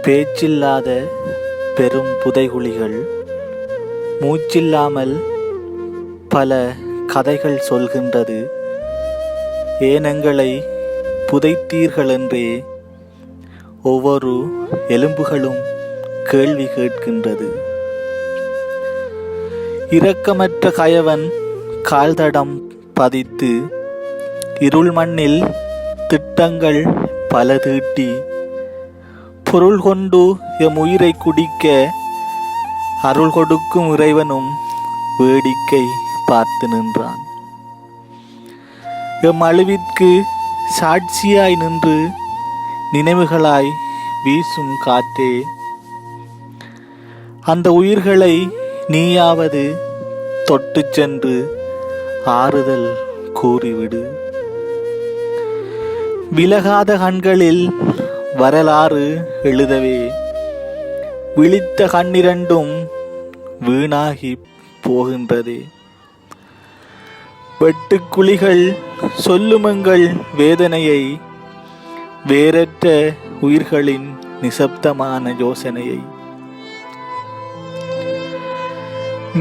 பேச்சில்லாத பெரும் புதைகுழிகள், மூச்சில்லாமல் பல கதைகள் சொல்கின்றது. ஏனங்களை புதைத்தீர்கள் என்றே ஒவ்வொரு எலும்புகளும் கேள்வி கேட்கின்றது. இரக்கமற்ற கயவன் கால்தடம் பதித்து இருள் மண்ணில் திட்டங்கள் பல தீட்டி பொருள் கொண்டு எம் உயிரை குடிக்க அருள் கொடுக்கும் இறைவனும் வேடிக்கை பார்த்து நின்றான். எம் அழிவிற்கு சாட்சியாய் நின்று நினைவுகளாய் வீசும் காற்றே, அந்த உயிர்களை நீயாவது தொட்டு சென்று ஆறுதல் கூறிவிடு. விலகாத கண்களில் வரலாறு எழுதவே விழித்த கண்ணிரண்டும் வீணாகி போகின்றதே. வெட்டுக்குழிகள் சொல்லுமெங்கள் வேதனையை, வேறற்ற உயிர்களின் நிசப்தமான யோசனையை.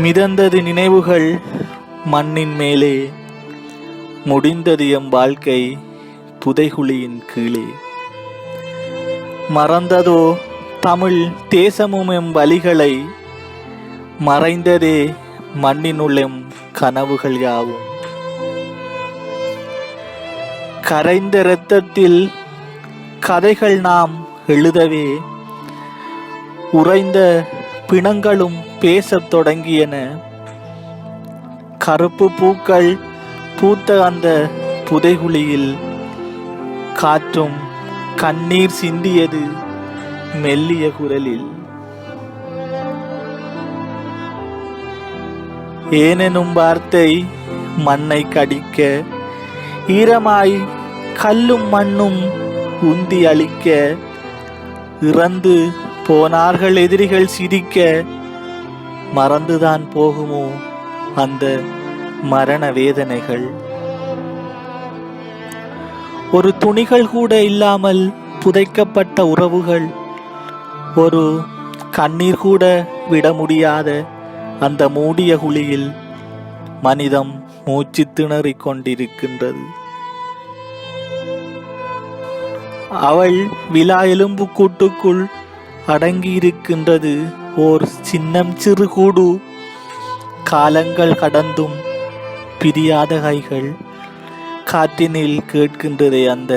மிதந்தது நினைவுகள் மண்ணின் மேலே, முடிந்தது எம் வாழ்க்கை புதைகுழியின் கீழே. மறந்ததோ தமிழ் தேசமும் எம் வலிகளை, மறைந்ததே மண்ணினுள்ளெம் கனவுகள் யாவும். கரைந்த இரத்தத்தில் கதைகள் நாம் எழுதவே, உறைந்த பிணங்களும் பேசத் தொடங்கியன. கருப்பு பூக்கள் பூத்த அந்த புதைகுழியில் காற்றும் கண்ணீர் சிந்தியது மெல்லிய குரலில். ஏனெனும் வார்த்தை மண்ணை கடிக்க, ஈரமாய் கல்லும் மண்ணும் உந்தி அளிக்க, இறந்து போனார்கள் எதிரிகள் சிரிக்க, மறந்துதான் போகுமோ அந்த மரண வேதனைகள். ஒரு துணிகள் கூட இல்லாமல் புதைக்கப்பட்ட உறவுகள், ஒரு கண்ணீர் கூட விட முடியாத அந்த மூடிய குழியில் மனிதம் மூச்சு திணறிக் கொண்டிருக்கின்றது. அவள் விலா எலும்பு கூட்டுக்குள் அடங்கியிருக்கின்றது ஓர் சின்னம் சிறு கூடு. காலங்கள் கடந்தும் பிரியாத கைகள், காற்றினில் கேட்கின்றதே அந்த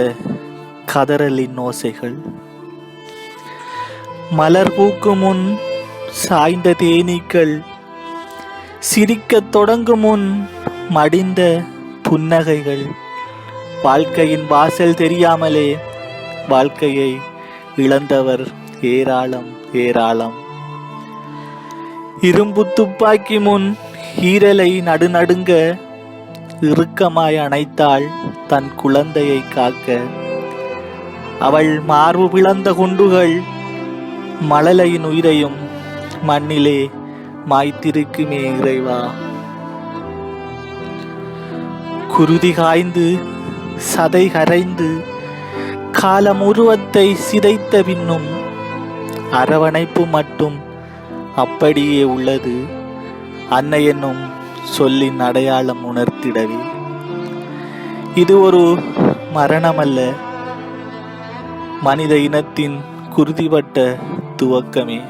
கதறலின் ஓசைகள். மலர் பூக்கும் முன் சாய்ந்த தேனீக்கள், சிரிக்கத் தொடங்கும் முன் மடிந்த புன்னகைகள். வாழ்க்கையின் வாசல் தெரியாமலே வாழ்க்கையை இழந்தவர் ஏராளம் ஏராளம். இரும்பு துப்பாக்கி முன் ஈரலை நடுநடுங்க, இறுக்கமாய் அணைத்தாள் தன் குழந்தையை காக்க. அவள் மார்பு பிளந்த குண்டுகள் மழலையின் உயிரையும் மண்ணிலே மாய்த்திருக்குமே இறைவா. குருதி காய்ந்து சதை கரைந்து காலம் உருவத்தை சிதைத்த பின்னும் அரவணைப்பு மட்டும் அப்படியே உள்ளது. அன்னை என்னும் சொல்லின் அடையாளம் உணர்த்திடவே. இது ஒரு மரணமல்ல, மனித இனத்தின் குருதிப்பட்ட துவக்கமே.